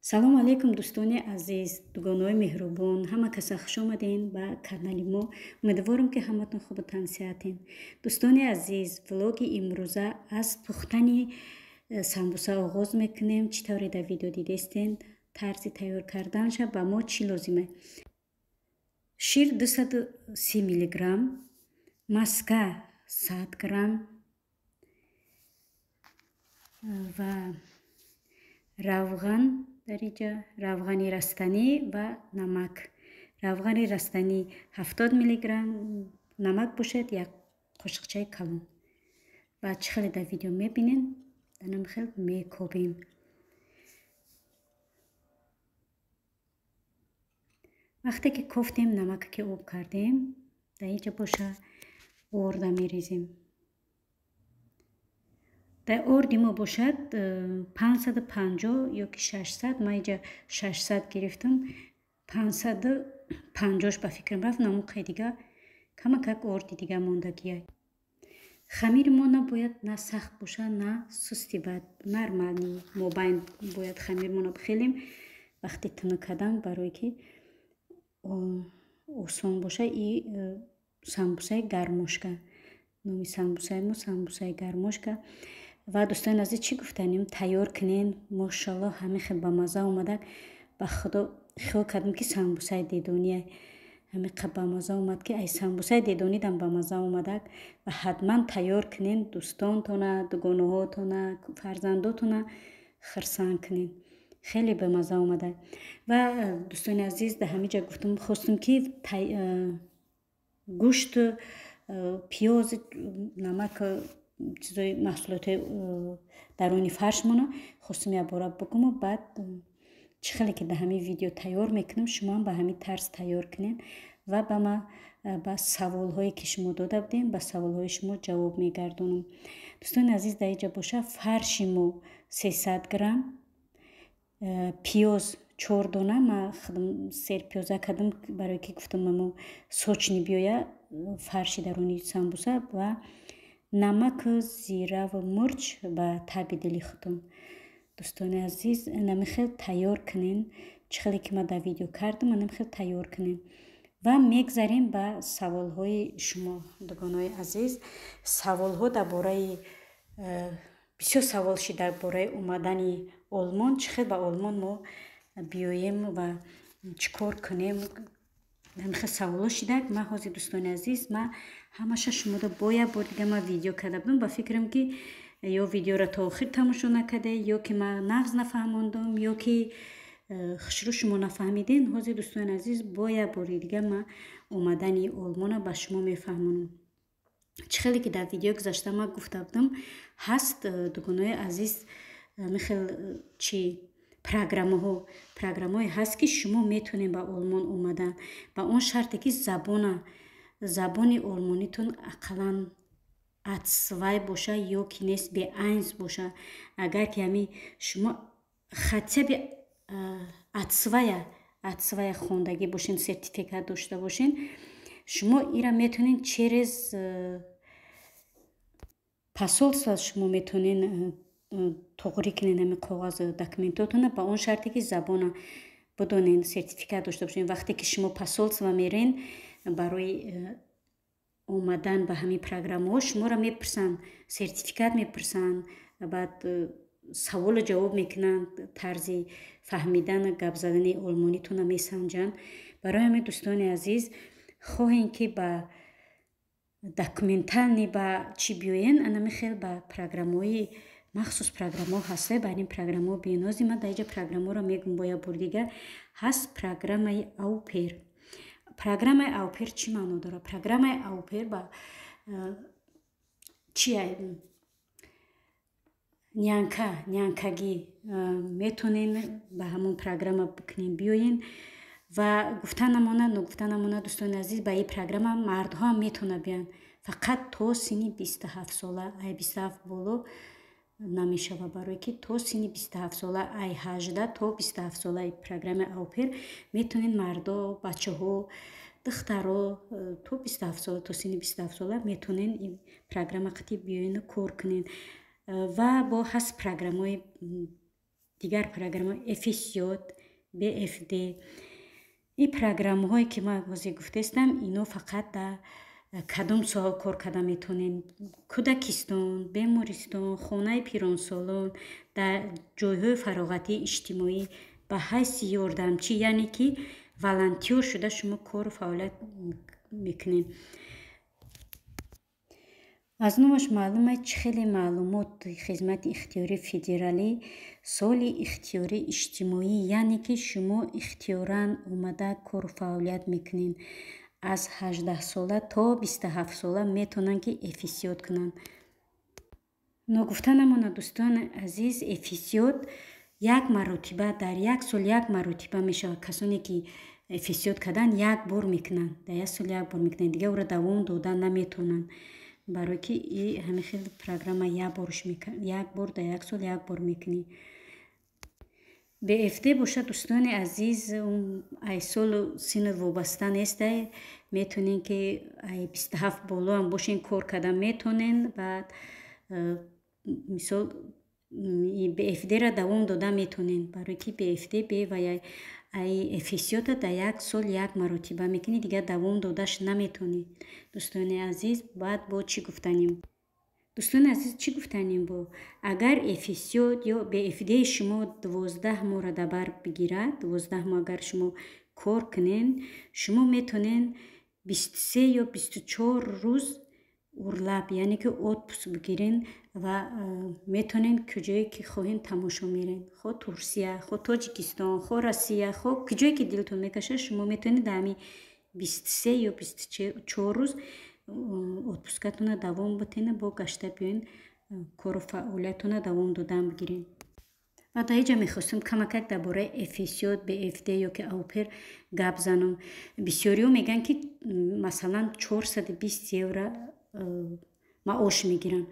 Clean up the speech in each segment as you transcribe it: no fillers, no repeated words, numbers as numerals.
салом алейкум дӯстони азиз, дугонаҳои меҳрубон, ҳама каса хуш омадин ба канали мо. Умедворам ки ҳаматон хубу тансиҳатин. Дӯстони азиз, влоги имрӯза аз пухтани самбуса оғоз мекунем. Чӣ тавре дар видео дидестен тарзи тайёр карданша. Ба мо чӣ лозима? Шир 230 мг, маска 100 грамм ва равған дар инҷа равғани растанӣ ва намак. Равғани растанӣ 70 мг, намак бошад 1 қошиқчаи калон. Ва чӣ хеле дар видео мебинен, данам хел мекобем. вақте ки кофтем, намак ки об кардем, дар инҷа боша орда мерезем. дар орди мо бошад 550 ё ки 600. ма инҷа 600 гирифтам. 550 ба фикрам рафт. намуқи дига камакак орди дига мондагия. хамири мо набояд на сахт боша, на сусти, бад нормални мобайн бояд хамир мо набхелем. вақти тӯна кардан барои ки осон боша. И самбусаи гармошка. номи самбусаи мо самбусаи гармошка. ва дӯстони азиз, чӣ гуфтанем, тайёр кунен. мошалло ҳамин хел ба маза омадак. ба худо хиёл кардам ки самбусаи дедония ҳамин қад ба маза омад ки ай самбусаи дедонидам ба маза омадак. ва ҳатман тайёр кунен. дӯстонтона, дугонаҳотона, фарзандотона хирсанд кунен. хеле ба маза омадак. ва дӯстони азиз, дар ҳамин ҷа гуфтам, хостам ки гӯшт, пиёз, намак, чизои маҳсулоти даруни фаршмона хостам якбора бигӯм. баъд чӣ хеле ки дар ҳамин видео тайёр мекунам, шумоам ба ҳамин тарз тайёр кунен. ва ба ма ба саволҳое ки шумо дода будем, ба саволҳои шумо ҷавоб мегардонам. дӯстони азиз, дар инҷа боша фарши мо 300 грамм, пиёз 4 дона. ма серпиёза кардам, барое ки гуфтам мо сочни биёя фарши даруни самбуса. ва намак, зираву мурч ба таби дили худтон. дӯстони азиз, намин хел тайёр кунен. чӣ хеле ки ма дар видео кардам, намин хел тайёр кунен. ва мегзарем ба саволҳои шумо, дугонаҳои азиз. саволҳо дар бораи бисёр савол шид дар бораи омадани Олмон. чӣ хел ба Олмон мо биёем ва чӣ кор кунем. ҳамин хел саволҳо шидак. ма ҳозир, дӯстони азиз, ма ҳамаша шуморо бо як бор дига ма видео карда будам. ба фикрам ки ё видеоро то охир тамошо накарде, ё ки ма нағз нафаҳмондам, ё ки хушрӯ шумо нафаҳмиден. ҳозир, дӯстони азиз, бо як бори дига ма омадани Олмона ба шумо мефаҳмонам. чӣ хеле ки дар видеои гузашта ма гуфта будам, ҳаст, дугонаҳои азиз, михел чӣ программаҳое ҳаст ки шумо метонед ба Олмон омадан. ба он шарте ки забони олмонитон ақаллан А2 боша, ё ки нест B1 боша. агар ки ҳами шумо хотя бы А2 хондагӣ бошен, сертификат дошта бошен, шумо ира метонен через посолство шумо метонен тоғрӣ кунен ҳамин коғаз документотона. ба он шарте ки забона бидонен, сертификат дошта бошен. вақте ки шумо посолство мерен барои омадан ба ҳамин программаҳо, шуморо мепурсанд, сертификат мепурсанд. баъд саволу ҷавоб мекунанд, тарзи фаҳмидан гап задани олмонитона месанҷанд. барои ҳамин, дӯстони азиз, хоҳем ки ба документални ба чӣ биёен, анами хел ба программаҳои махсус программаҳо ҳаста. ба ин программаҳо бенозӣ. ман дар инҷа программаҳоро мегӯм бо як бори дига. ҳаст программаи Аупер. программаи Аупер чӣ маъно дорад? программаи Аупер ба чӣ нянкагӣ метонен ба ҳамон программа бикунен биёен. ва гуфта намонад, нагуфта намонад, дӯстони азиз, ба ин программа мардҳо ҳам метавонанд биёянд. фақат то синни 27 сола. ай 27 боло намешава, барое ки то синни 27 сола, ай 18 то 27 сола программаи Аупер метавонен мардо, бачаҳо, духтаро то 27 сола, то синни 27 сола метавонен ин программа қати биёяну кор кунен. ва бо ҳаст программаҳои دیگر پروگرام افیسیوت BFD این پروگرام هایی که ما گفته استم اینو فقط در کدام سال کار کرده میتونین کودکستان بیمارستان خانه پیرانسالان در جایهای فراغتی اجتماعی به حیث یاردمچی یعنی که والنتیر شده شما کار فعالیت میکنین از نامش معلومه چه خیلی معلومات خدمت اختیاری فدرالی سال اختیاری اجتماعی یعنی که شما اختیارا اومده کار فعالیت میکنین از 18 ساله تا 27 ساله میتونن که افیسیوت کنن نگفتنمون دوستان عزیز افیسیوت یک مرتبه در یک سال یک مرتبه میشه کسانی که افیسیوت کردن یک بار میکنن در یک سال یک بار میکنن دیگه او را دوام دادن نمیتونن برای که این همه خیلی پروگرام یک بارش میکنن یک بار در یک سال یک بار میکنی به افته باشه دوستان عزیز ای سال سن وابسته نیسته میتونین که ای 27 بالا هم باشین کار کردن میتونین بعد مثال به افته را دوام دادن میتونین برای که به افته به و ای افیسیوت در یک سال یک مرتبه میکنی دیگه دوام دادش نمیتونی دوستان عزیز بعد با چی گفتنیم دوستان عزیز چی گفتنیم با اگر افیسیوت یا به افده شما 12 ماه را دبر بگیرد 12 ماه اگر شما کار کنین شما میتونین 23 یا 24 روز اورلاب یعنی که اتپوس بگیرین و میتونین کجایی که خواهین تماشا میرین خود ترکیه خود تاجیکستان خود روسیه خود کجایی که دلتون میکشه شما میتونین دمی 23 یا 24 روز اتپوسکتون دوام بتین با گشته بیاین کار و فعالیتون دوام دادن بگیرین و در اینجا میخواستم کمک درباره افیسیوت به افده یا که اوپر گپ زنم بسیاری میگن که مثلا 420 یورو معاش میگیرن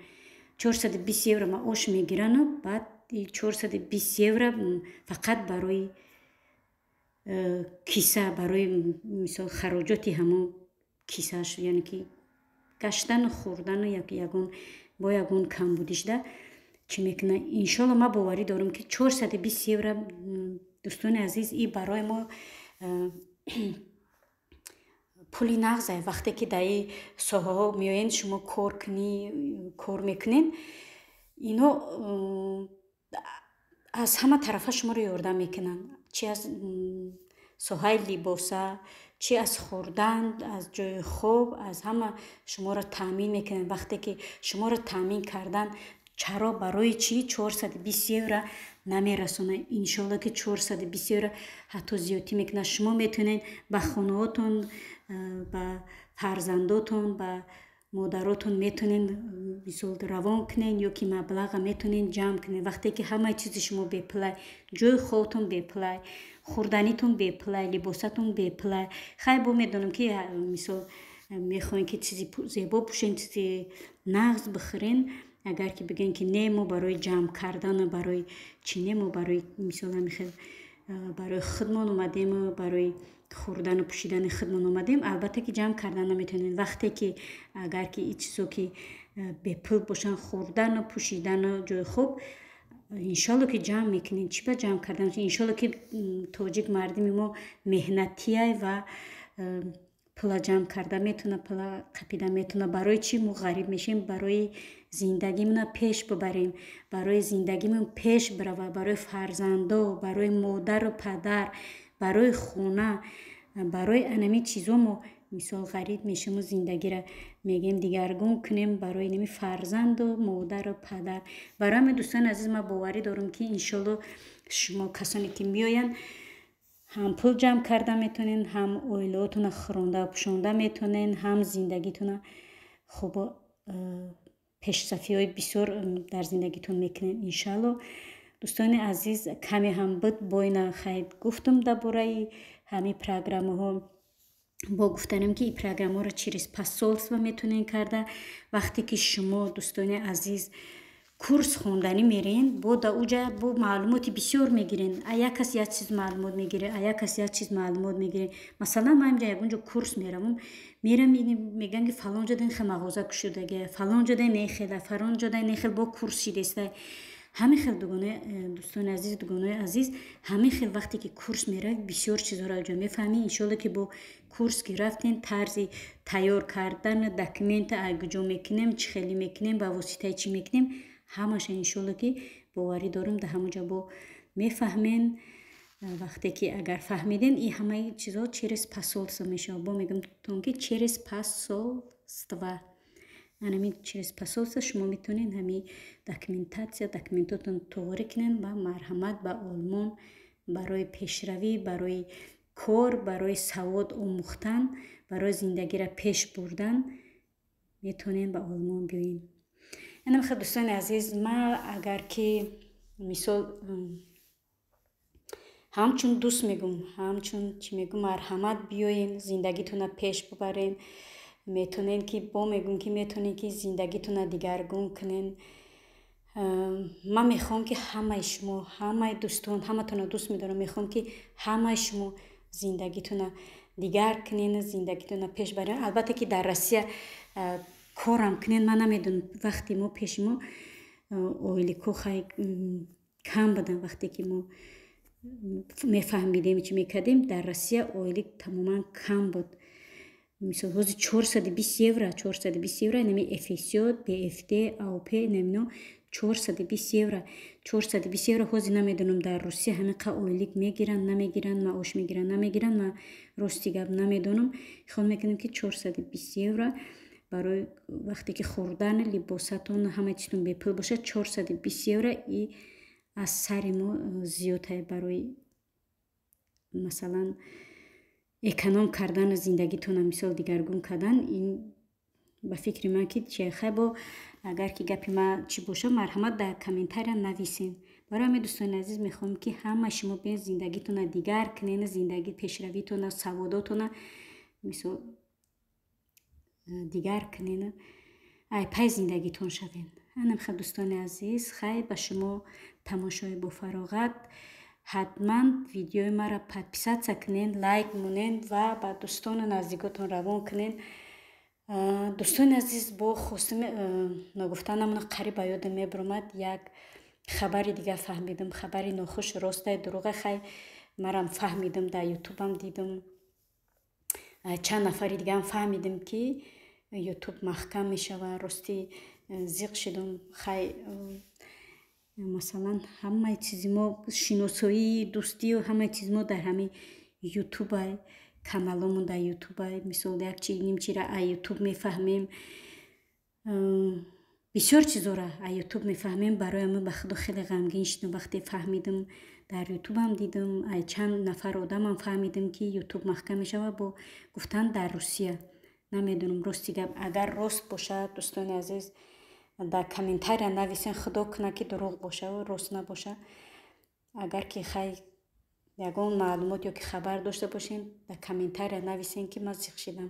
420 یورو معاش میگیرن و بعد 420 یورو فقط برای کیسه برای مثال خراجاتی همون کیسهش یعنی که گشتن و خوردن و یکون با یکون کم بودیش ده چی میکنه انشالله ما باوری دارم که 420 یورو دوستان عزیز این برای ما پولی نغزه وقتی که در این ساحه ها میاین شما کار میکنین اینو از همه طرفه شما رو یاردم میکنن چی از ساحه لباسه چی از خوردن از جای خوب از همه شما را تامین میکنن وقتی که شما را تامین کردن چرا برای چی 420 یورو نمیرسونه انشالله که 420 یورو حتی زیادی میکنه شما میتونین به خانهاتون به فرزنداتون به مادراتون میتونین مثال روان کنین یا که مبلغ میتونین جمع کنین وقتی که همه چیز شما بپلای جای خودتون بپلای خوردنیتون بپلای لباستون بپلای خیلی با میدونم که مثال میخواین که چیزی زیبا پوشین چیزی نغز بخورین اگر که بگین که نه ما برای جمع کردن برای چی نه ما برای مثلا میخواد برای خدمت اومدیم برای خوردن و پوشیدن خدمت اومدیم البته که جمع کردن نمیتونین وقتی که اگر که این چیزو که به پول باشن خوردن و پوشیدن و جای خوب انشالله که جمع میکنین چی به جمع کردن انشالله که تاجیک مردمی ما مهنتیه و پول جمع کرده میتونه پول قپیده میتونه برای چی ما غریب میشیم برای زندگیمون پیش ببریم برای زندگیمون پیش بروه برای فرزندا برای مادر و پدر برای خونه برای انمی چیزا ما مثال غریب میشیم و زندگی را میگیم دیگرگون کنیم برای نمی فرزند و مادر و پدر برای من دوستان عزیز من باوری دارم که انشالله شما کسانی که میاین هم پول جمع کرده میتونین هم اویلاتون خورنده و پوشانده میتونین هم زندگیتون خوب پیشرفتی های بسیار در زندگیتون میکنین انشالله دوستان عزیز کمی هم بود باین خیلی گفتم درباره همین پروگرام ها با گفتنم که این پروگرام ها را چیریز پاسولس و میتونین کرده وقتی که شما دوستان عزیز کورس خوندنی میرین با اوجا با معلوماتی بسیار میگیرین یک کسی یک چیز معلومات میگیره یک کسی یک چیز معلومات میگیره مثلا من اینجا اونجا کورس میرم میگن که فلان جا دین خیلی مغازه کشیده فلان جا دین نخیله فلان جا دین نخیل با کورس شیده ҳамин хел дӯстони азиз, дугонаи азиз, ҳамин хел вақте ки курс меравед бисёр чизҳоро ҷо мефаҳмед. Иншоалло ки бо курс ки рафтен тарзи тайёр кардан документа куҷо мекунем, чӣ хеле мекунем, ба воситаи чӣ мекунем, ҳамаша иншоалло ки боварӣ дорам дар ҳамаҷо бо мефаҳмен. вақте ки агар фаҳмиден и ҳамаи чизҳо через посолство мешавад. Бо мегӯям тон ки через посолство. Анами через посолство шумо метавонед ҳамин документотон туғурӣ кунед ба марҳамат ба Олмон барои пешравӣ, барои кор, барои савод омӯхтан, барои зиндагиро пеш бурдан метавонед ба Олмон биёед. Инам хеле дӯстони азиз, ман агар ки мисол ҳамчун дӯст мегӯм, ҳамчун чӣ мегӯм марҳамат биёен, зиндагитона пеш бубарен, метавонен ки бо мегӯм ки метавонен ки зиндагитона дигаргун кунен. ман мехоҳам ки ҳамаи шумо, ҳамаи дӯстон, ҳаматона дӯст медорам, мехоҳам ки ҳамаи шумо зиндагитона дигар кунен, зиндагитона пеш барен. албатта ки дар Россия корам кунен, ман намедонам вақти мо пеши мо оилико хай кам буданд. вақте ки мо мефаҳмидем чӣ мекардем, дар Россия оилик тамоман кам буд. мисол ҳозир 420 евро нами эфесиот, БФТ, АОП намино 420 евро. 420 евро ҳозир намедонам дар Русия ҳамин қа оилик мегиранд, намегиранд, маош мегиранд, намегиранд. Ман рости гап намедонам. хол мекунем ки 420 евро барои вақте ки хӯрдан, либосатон, ҳама чизтон бепул бошад, 420 евро и аз сари мо зиёдтае барои масалан эконом кардан зиндагитона мисол дигаргун кардан. ин ба фикри ман ки чехай бо агар ки гапи ман чӣ боша марҳамат дар комментария нависен. барои ҳамин дӯстони азиз мехоҳам ки ҳама шумо биен зиндагитона дигар кунен, зиндаги пешравитона, саводотона мисол дигар кунен, ай пай зиндагитон шавен. анам хеле дӯстони азиз, хай ба шумо тамошои бофароғат. ҳатман видеои маро подписатсия кунен, лайк монен ва ба дӯстону наздикотон равон кунен. дӯстони азиз, бо хостум ногуфта намуна қариб ба ёдам мебаромад як хабари дигар фаҳмидам, хабари нохуш, ростай дурӯғе хай марам фаҳмидам, дар ютубам дидам, чанд нафари дигарам фаҳмидам ки ютуб маҳкам мешавад. рости зиқ шудам. хай масалан ҳамаи чизи мо шиносоӣ, дӯстию ҳамаи чизи мо дар ҳамин ютубай, каналомон дар ютубай. мисол як чи нимчира аз ютуб мефаҳмем, бисёр чизора аз ютуб мефаҳмем. барои ҳамин ба худо хеле ғамгин шудам вақте фаҳмидам, дар ютубам дидам, аз чанд нафар одамам фаҳмидам ки ютуб маҳкам мешавад бо гуфтан дар Русия. намедонам рости гап, агар рост бошад дӯстони азиз дар комментария нависен, худо куна ки дурӯғ боша, рост набоша. агар ки хай ягон маълумот ё ки хабар дошта бошен, дар комментария нависен ки ман зиқ шидам.